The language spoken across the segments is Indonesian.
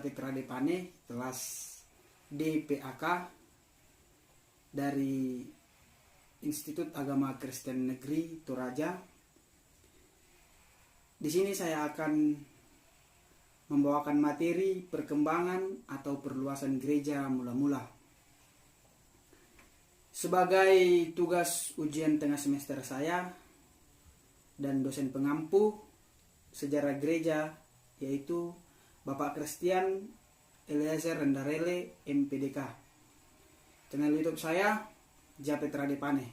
Japet Radepane, kelas DPAK dari Institut Agama Kristen Negeri Toraja. Di sini saya akan membawakan materi perkembangan atau perluasan gereja mula-mula. Sebagai tugas ujian tengah semester saya dan dosen pengampu sejarah gereja, yaitu Bapak Christian Eliezer Rendarele MPDK. Channel YouTube saya Japet Radepane.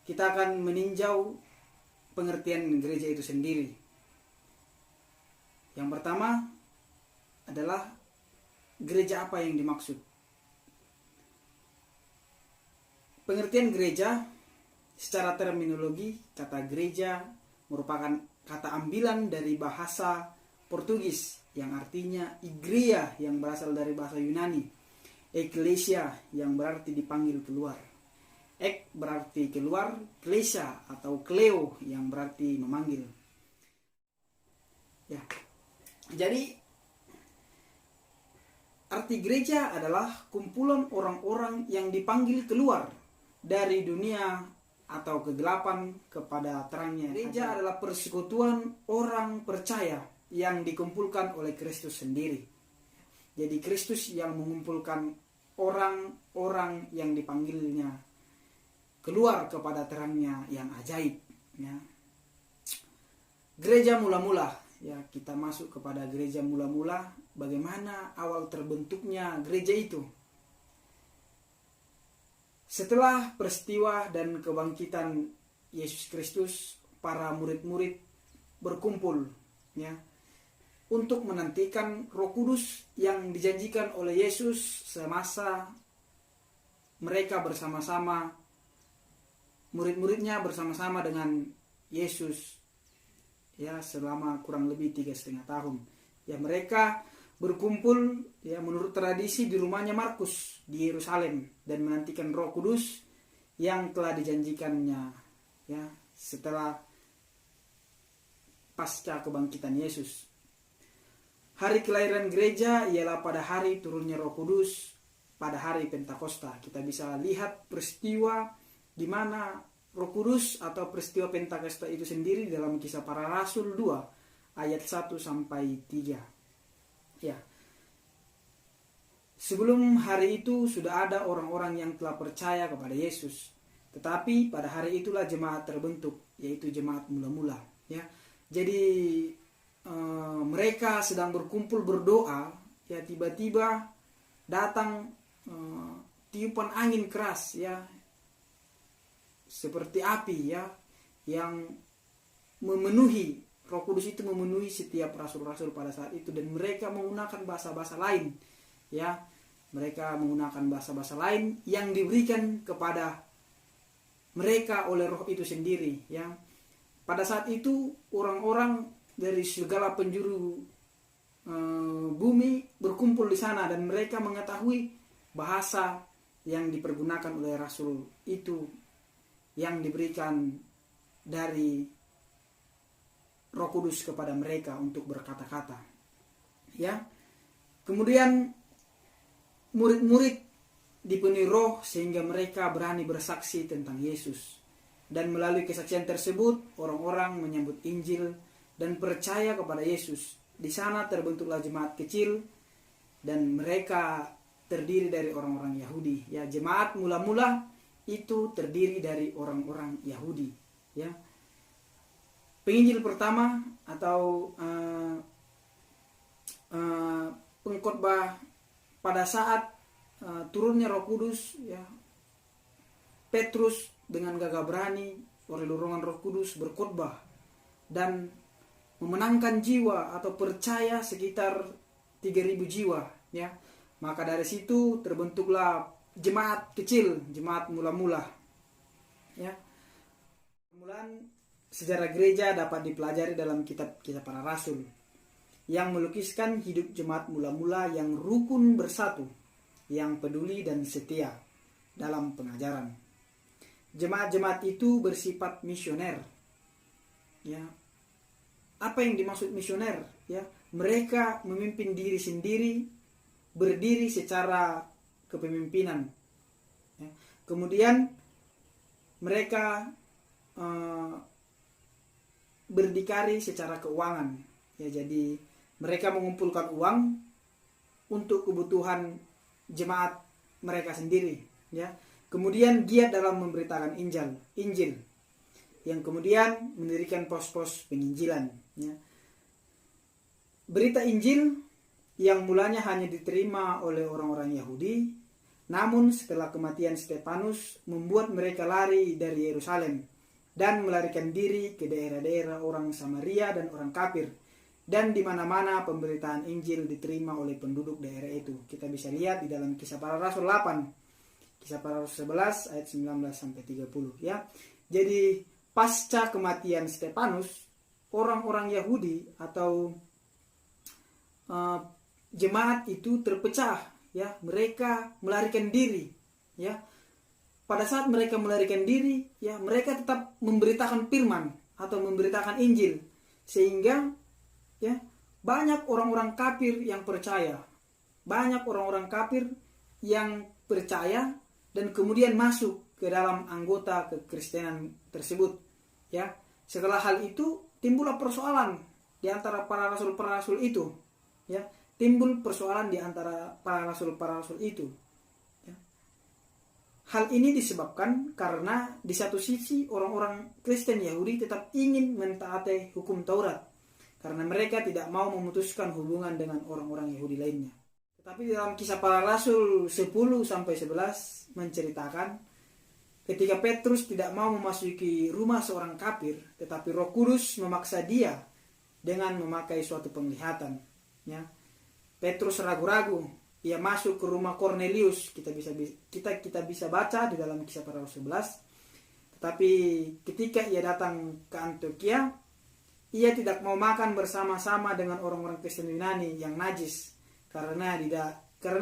Kita akan meninjau pengertian gereja itu sendiri. Yang pertama adalah gereja apa yang dimaksud. Pengertian gereja secara terminologi, kata gereja merupakan kata ambilan dari bahasa Portugis yang artinya igreja yang berasal dari bahasa Yunani, eklesia yang berarti dipanggil keluar, ek berarti keluar, klesia atau kleo yang berarti memanggil. Ya, jadi arti gereja adalah kumpulan orang-orang yang dipanggil keluar dari dunia atau kegelapan kepada terangnya. Gereja adalah persekutuan orang percaya yang dikumpulkan oleh Kristus sendiri. Jadi Kristus yang mengumpulkan orang-orang yang dipanggilnya keluar kepada terangnya yang ajaib. Ya. Gereja mula-mula, ya, kita masuk kepada gereja mula-mula. Bagaimana awal terbentuknya gereja itu? Setelah peristiwa dan kebangkitan Yesus Kristus, para murid-murid berkumpul, ya, untuk menantikan Roh Kudus yang dijanjikan oleh Yesus semasa mereka bersama-sama, murid-muridnya bersama-sama dengan Yesus, ya, selama kurang lebih 3,5 tahun. Ya, mereka berkumpul, ya, menurut tradisi di rumahnya Markus di Yerusalem dan menantikan Roh Kudus yang telah dijanjikannya, ya, setelah pasca kebangkitan Yesus. Hari kelahiran gereja ialah pada hari turunnya Roh Kudus, pada hari Pentakosta. Kita bisa lihat peristiwa di mana Roh Kudus atau peristiwa Pentakosta itu sendiri dalam Kisah Para Rasul 2 ayat 1 sampai 3. Ya. Sebelum hari itu sudah ada orang-orang yang telah percaya kepada Yesus. Tetapi pada hari itulah jemaat terbentuk, yaitu jemaat mula-mula, ya. Jadi mereka sedang berkumpul berdoa, ya, tiba-tiba datang tiupan angin keras, ya, seperti api, ya, yang memenuhi Roh Kudus itu memenuhi setiap rasul-rasul pada saat itu, dan mereka menggunakan bahasa-bahasa lain, ya. Mereka menggunakan bahasa-bahasa lain yang diberikan kepada mereka oleh Roh itu sendiri, ya. Pada saat itu orang-orang dari segala penjuru bumi berkumpul di sana, dan mereka mengetahui bahasa yang dipergunakan oleh rasul itu yang diberikan dari Roh Kudus kepada mereka untuk berkata-kata, ya. Kemudian murid-murid dipenuhi Roh sehingga mereka berani bersaksi tentang Yesus, dan melalui kesaksian tersebut orang-orang menyambut Injil dan percaya kepada Yesus. Di sana terbentuklah jemaat kecil, dan mereka terdiri dari orang-orang Yahudi, ya. Jemaat mula-mula itu terdiri dari orang-orang Yahudi, ya. Penginjil pertama atau pengkhotbah pada saat turunnya Roh Kudus, ya, Petrus dengan gagah berani oleh dorongan Roh Kudus berkhotbah dan memenangkan jiwa atau percaya sekitar 3.000 jiwa, ya. Maka dari situ terbentuklah jemaat kecil, jemaat mula-mula, ya. Permulaan sejarah gereja dapat dipelajari dalam kitab Kisah Para Rasul yang melukiskan hidup jemaat mula-mula yang rukun bersatu, yang peduli dan setia dalam pengajaran. Jemaat-jemaat itu bersifat misioner, ya. Apa yang dimaksud misioner? ya, mereka memimpin diri sendiri, berdiri secara kepemimpinan. Ya. Kemudian mereka berdikari secara keuangan. Ya, jadi mereka mengumpulkan uang untuk kebutuhan jemaat mereka sendiri. Ya. Kemudian giat dalam memberitakan Injil, yang kemudian mendirikan pos-pos penginjilan. Ya. Berita Injil yang mulanya hanya diterima oleh orang-orang Yahudi, namun setelah kematian Stefanus membuat mereka lari dari Yerusalem dan melarikan diri ke daerah-daerah orang Samaria dan orang kafir, dan di mana-mana pemberitaan Injil diterima oleh penduduk daerah itu. Kita bisa lihat di dalam Kisah Para Rasul 8, Kisah Para Rasul 11 ayat 19 sampai 30, ya. Jadi pasca kematian Stefanus, orang-orang Yahudi atau jemaat itu terpecah, ya. Mereka melarikan diri, ya. Pada saat mereka melarikan diri, ya, mereka tetap memberitakan firman atau memberitakan Injil, sehingga, ya, banyak orang-orang kafir yang percaya. Banyak orang-orang kafir yang percaya dan kemudian masuk ke dalam anggota kekristenan tersebut, ya. Setelah hal itu timbullah persoalan di antara para rasul itu, ya. Timbul persoalan di antara para rasul itu, ya. Hal ini disebabkan karena di satu sisi orang-orang Kristen Yahudi tetap ingin mentaati hukum Taurat karena mereka tidak mau memutuskan hubungan dengan orang-orang Yahudi lainnya. Tetapi dalam Kisah Para Rasul 10 sampai 11 menceritakan ketika Petrus tidak mau memasuki rumah seorang kafir, tetapi Roh Kudus memaksa dia dengan memakai suatu penglihatan, ya. Petrus ragu-ragu, ia masuk ke rumah Kornelius. Kita bisa baca di dalam Kisah Para Rasul 11. Tetapi ketika ia datang ke Antioquia, ia tidak mau makan bersama-sama dengan orang-orang Kristen Yunani yang najis karena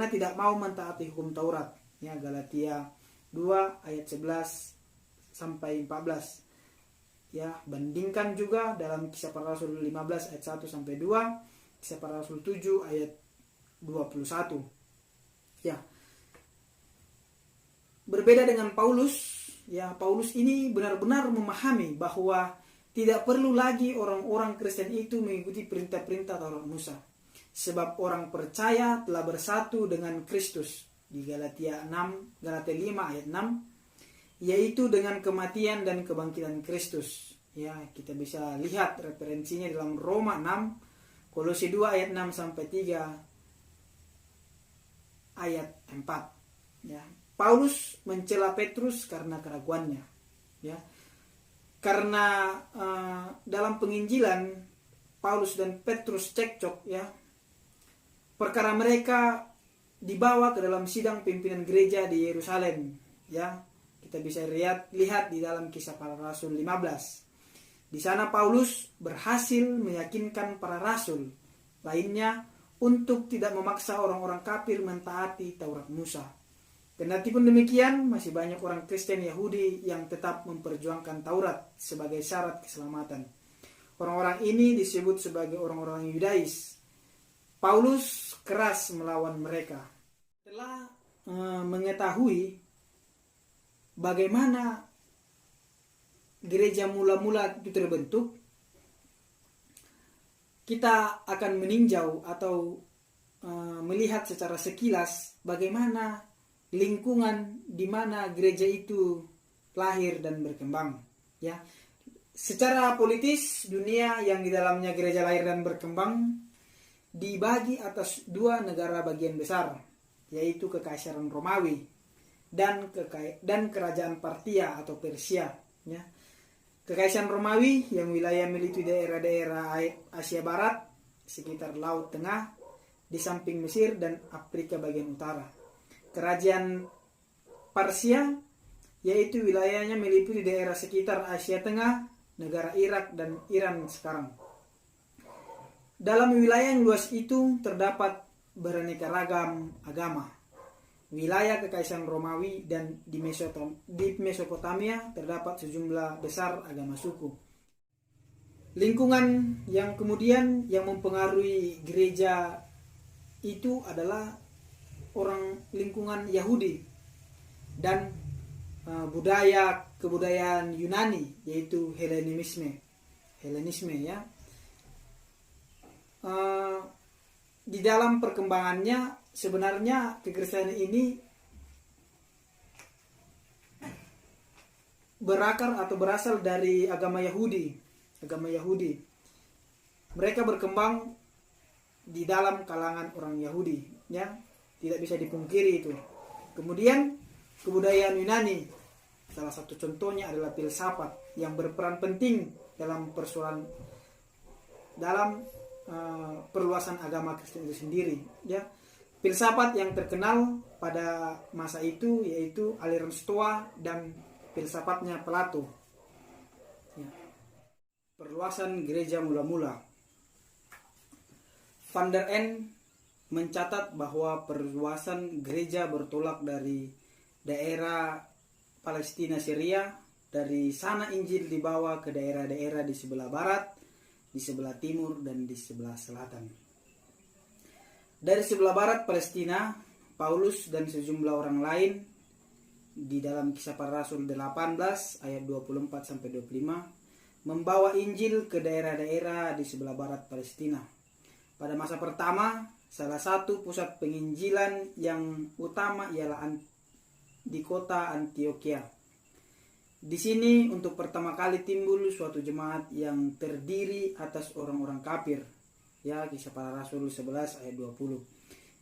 tidak mau mentaati hukum Taurat. Ya, Galatia 2 ayat 11 sampai 14. Ya, bandingkan juga dalam Kisah Para Rasul 15 ayat 1 sampai 2, Kisah Para Rasul 7 ayat 21. Ya. Berbeda dengan Paulus, ya, Paulus ini benar-benar memahami bahwa tidak perlu lagi orang-orang Kristen itu mengikuti perintah-perintah Taurat Musa, sebab orang percaya telah bersatu dengan Kristus di Galatia 5 ayat 6, yaitu dengan kematian dan kebangkitan Kristus. Ya, kita bisa lihat referensinya dalam Roma 6, Kolose 2 ayat 6 sampai 3 ayat 4. Ya, Paulus mencela Petrus karena keraguannya, ya. Karena dalam penginjilan Paulus dan Petrus cekcok, ya. Perkara mereka dibawa ke dalam sidang pimpinan gereja di Yerusalem, ya. Kita bisa lihat di dalam Kisah Para Rasul 15. Di sana Paulus berhasil meyakinkan para rasul lainnya untuk tidak memaksa orang-orang kafir mentaati Taurat Musa. Kendati pun demikian, masih banyak orang Kristen Yahudi yang tetap memperjuangkan Taurat sebagai syarat keselamatan. Orang-orang ini disebut sebagai orang-orang Yudais. Paulus keras melawan mereka. Setelah mengetahui bagaimana gereja mula-mula itu terbentuk, kita akan meninjau atau melihat secara sekilas bagaimana lingkungan di mana gereja itu lahir dan berkembang, ya. Secara politis, dunia yang di dalamnya gereja lahir dan berkembang dibagi atas dua negara bagian besar, yaitu Kekaisaran Romawi dan Kerajaan Partia atau Persia, ya. Kekaisaran Romawi yang wilayah meliputi daerah-daerah Asia Barat sekitar Laut Tengah di samping Mesir dan Afrika bagian utara. Kerajaan Persia yaitu wilayahnya meliputi daerah sekitar Asia Tengah, negara Irak dan Iran sekarang. Dalam wilayah yang luas itu terdapat beraneka ragam agama. Wilayah Kekaisaran Romawi dan di Mesopotamia terdapat sejumlah besar agama suku. Lingkungan yang kemudian yang mempengaruhi gereja itu adalah orang lingkungan Yahudi dan kebudayaan Yunani, yaitu Helenisme ya. Di dalam perkembangannya sebenarnya kekristenan ini berakar atau berasal dari agama Yahudi. Mereka berkembang di dalam kalangan orang Yahudi, ya, tidak bisa dipungkiri itu. Kemudian kebudayaan Yunani, salah satu contohnya adalah filsafat yang berperan penting dalam perluasan agama Kristen itu sendiri, ya. Filsafat yang terkenal pada masa itu yaitu aliran Stoa dan filsafatnya Plato. Ya. Perluasan gereja mula-mula. Van der N mencatat bahwa perluasan gereja bertolak dari daerah Palestina Syria. Dari sana Injil dibawa ke daerah-daerah di sebelah barat, di sebelah timur, dan di sebelah selatan. Dari sebelah barat Palestina, Paulus dan sejumlah orang lain di dalam Kisah Para Rasul 18 ayat 24-25 membawa Injil ke daerah-daerah di sebelah barat Palestina. Pada masa pertama, salah satu pusat penginjilan yang utama ialah di kota Antioquia. Di sini untuk pertama kali timbul suatu jemaat yang terdiri atas orang-orang kafir. Ya, Kisah Para Rasul 11 ayat 20.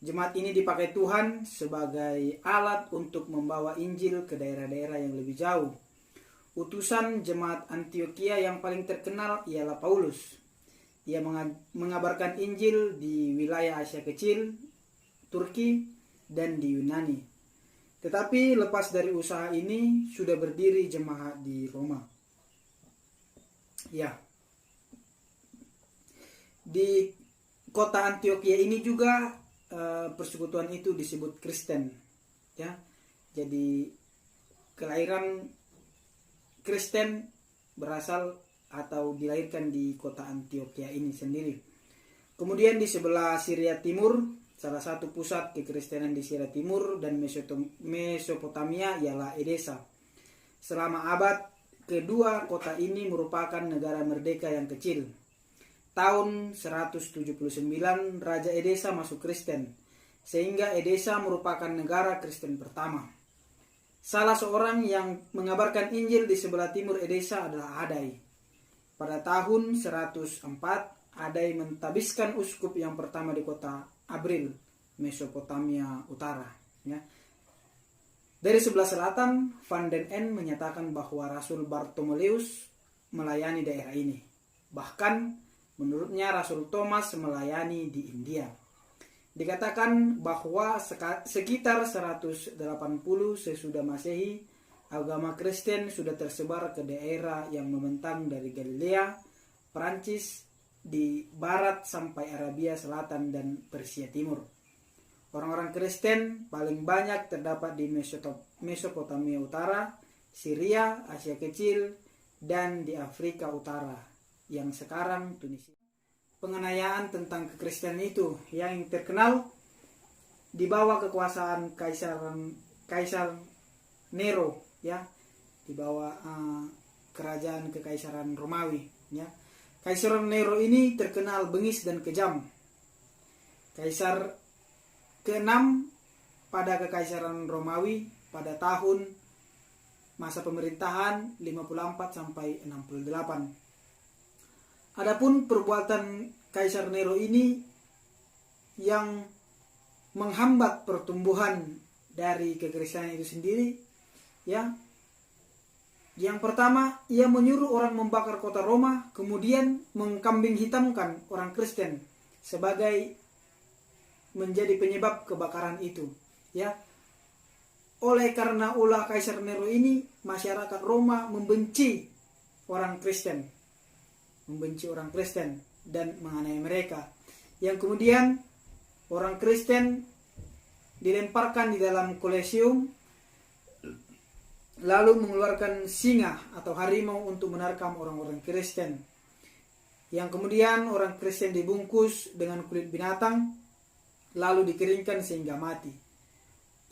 Jemaat ini dipakai Tuhan sebagai alat untuk membawa Injil ke daerah-daerah yang lebih jauh. Utusan jemaat Antioquia yang paling terkenal ialah Paulus. Ia mengabarkan Injil di wilayah Asia Kecil, Turki, dan di Yunani. Tetapi lepas dari usaha ini sudah berdiri jemaat di Roma. Ya. Di kota Antioquia ini juga persekutuan itu disebut Kristen. Ya. Jadi kelahiran Kristen berasal atau dilahirkan di kota Antioquia ini sendiri. Kemudian di sebelah Syria Timur, salah satu pusat kekristenan di Syria Timur dan Mesopotamia ialah Edesa. Selama abad kedua, kota ini merupakan negara merdeka yang kecil. Tahun 179, Raja Edesa masuk Kristen, sehingga Edesa merupakan negara Kristen pertama. Salah seorang yang mengabarkan Injil di sebelah timur Edesa adalah Adai. Pada tahun 104, Adai mentabiskan uskup yang pertama di kota Abril, Mesopotamia Utara. Ya. Dari sebelah selatan, Van den N menyatakan bahwa Rasul Bartolomeus melayani daerah ini. Bahkan, menurutnya Rasul Thomas melayani di India. Dikatakan bahwa sekitar 180 sesudah Masehi, agama Kristen sudah tersebar ke daerah yang membentang dari Galilea, Prancis, di barat sampai Arabia Selatan dan Persia Timur. Orang-orang Kristen paling banyak terdapat di Mesopotamia Utara, Syria, Asia Kecil, dan di Afrika Utara, yang sekarang Tunisia. Penganiayaan tentang kekristenan itu yang terkenal di bawah kekuasaan Kaisar Nero, ya, di bawah kerajaan kekaisaran Romawi, ya. Kaisar Nero ini terkenal bengis dan kejam. Kaisar ke-6 pada kekaisaran Romawi pada tahun masa pemerintahan 54 sampai 68. Adapun perbuatan Kaisar Nero ini yang menghambat pertumbuhan dari kekristenan itu sendiri, ya. Yang pertama, ia menyuruh orang membakar kota Roma, kemudian mengkambing hitamkan orang Kristen sebagai menjadi penyebab kebakaran itu, ya. Oleh karena ulah Kaisar Nero ini, masyarakat Roma membenci orang Kristen dan menganiaya mereka, yang kemudian orang Kristen dilemparkan di dalam Kolosium, lalu mengeluarkan singa atau harimau untuk menerkam orang-orang Kristen. yang kemudian orang Kristen dibungkus dengan kulit binatang lalu dikeringkan sehingga mati.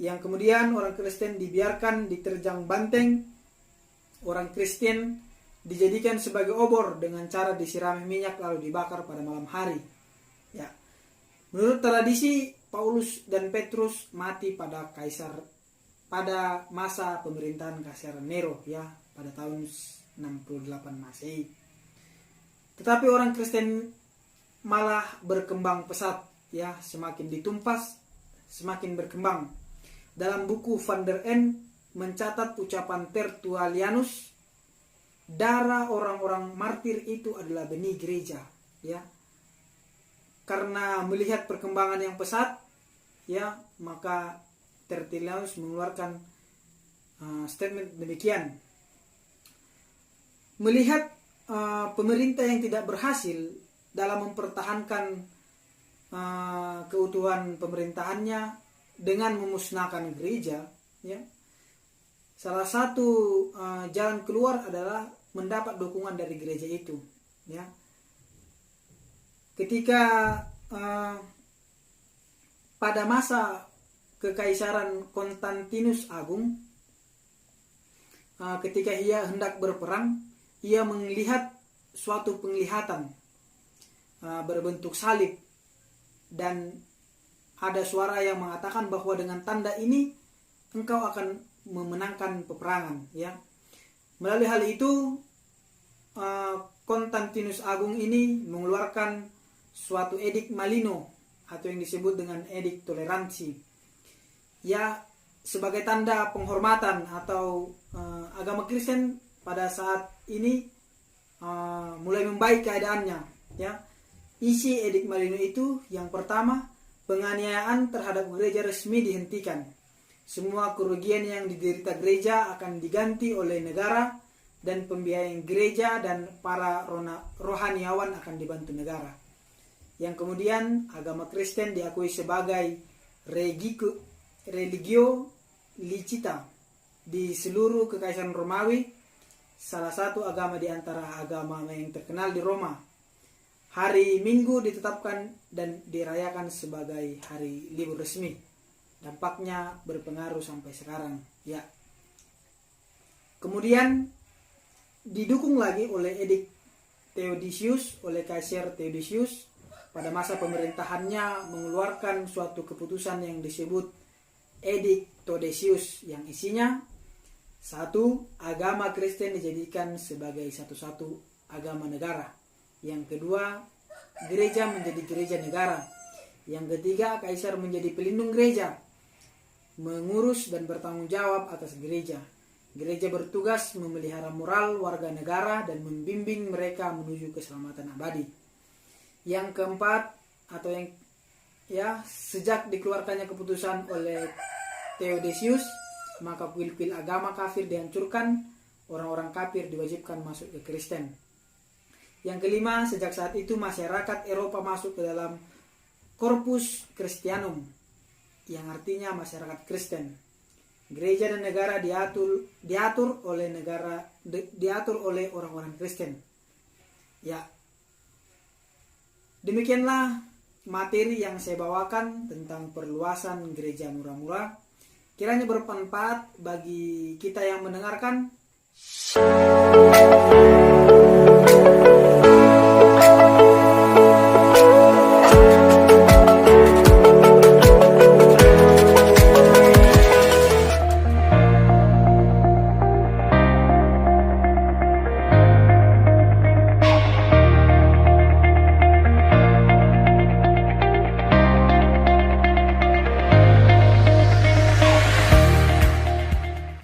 Yang kemudian orang Kristen dibiarkan diterjang banteng, orang Kristen dijadikan sebagai obor dengan cara disirami minyak lalu dibakar pada malam hari. Ya. Menurut tradisi, Paulus dan Petrus mati pada masa pemerintahan Kaisar Nero, ya, pada tahun 68 Masehi. Tetapi orang Kristen malah berkembang pesat, ya, semakin ditumpas, semakin berkembang. Dalam buku Van der End mencatat ucapan Tertullianus, darah orang-orang martir itu adalah benih gereja, ya. Karena melihat perkembangan yang pesat, ya, maka Tertullianus mengeluarkan statement demikian. Melihat pemerintah yang tidak berhasil dalam mempertahankan keutuhan pemerintahannya dengan memusnahkan gereja, ya, salah satu jalan keluar adalah mendapat dukungan dari gereja itu, ya. Ketika pada masa kekaisaran Konstantinus Agung, ketika ia hendak berperang, ia melihat suatu penglihatan berbentuk salib, dan ada suara yang mengatakan bahwa dengan tanda ini engkau akan memenangkan peperangan, ya. Melalui hal itu Konstantinus Agung ini mengeluarkan suatu edik Malino atau yang disebut dengan edik toleransi, ya, sebagai tanda penghormatan atau agama Kristen pada saat ini mulai membaik keadaannya, ya. Isi edik Malino itu yang pertama, penganiayaan terhadap gereja resmi dihentikan. Semua kerugian yang diderita gereja akan diganti oleh negara, dan pembiayaan gereja dan para rohaniawan akan dibantu negara. Yang kemudian agama Kristen diakui sebagai religio licita di seluruh kekaisaran Romawi, salah satu agama di antara agama yang terkenal di Roma. Hari Minggu ditetapkan dan dirayakan sebagai hari libur resmi. Dampaknya berpengaruh sampai sekarang, ya. Kemudian didukung lagi oleh edik Theodosius, oleh Kaisar Theodosius pada masa pemerintahannya mengeluarkan suatu keputusan yang disebut edik Theodosius, yang isinya: satu, agama Kristen dijadikan sebagai satu-satu agama negara. Yang kedua, gereja menjadi gereja negara. Yang ketiga, kaisar menjadi pelindung gereja, mengurus dan bertanggung jawab atas gereja. Gereja bertugas memelihara moral warga negara dan membimbing mereka menuju keselamatan abadi. Yang keempat, atau yang, ya, sejak dikeluarkannya keputusan oleh Theodosius, maka kuil-kuil agama kafir dihancurkan, orang-orang kafir diwajibkan masuk ke Kristen. Yang kelima, sejak saat itu masyarakat Eropa masuk ke dalam Corpus Christianum, yang artinya masyarakat Kristen. Gereja dan negara diatur oleh orang-orang Kristen. Ya, demikianlah materi yang saya bawakan tentang perluasan gereja murah-murah. Kiranya bermanfaat bagi kita yang mendengarkan.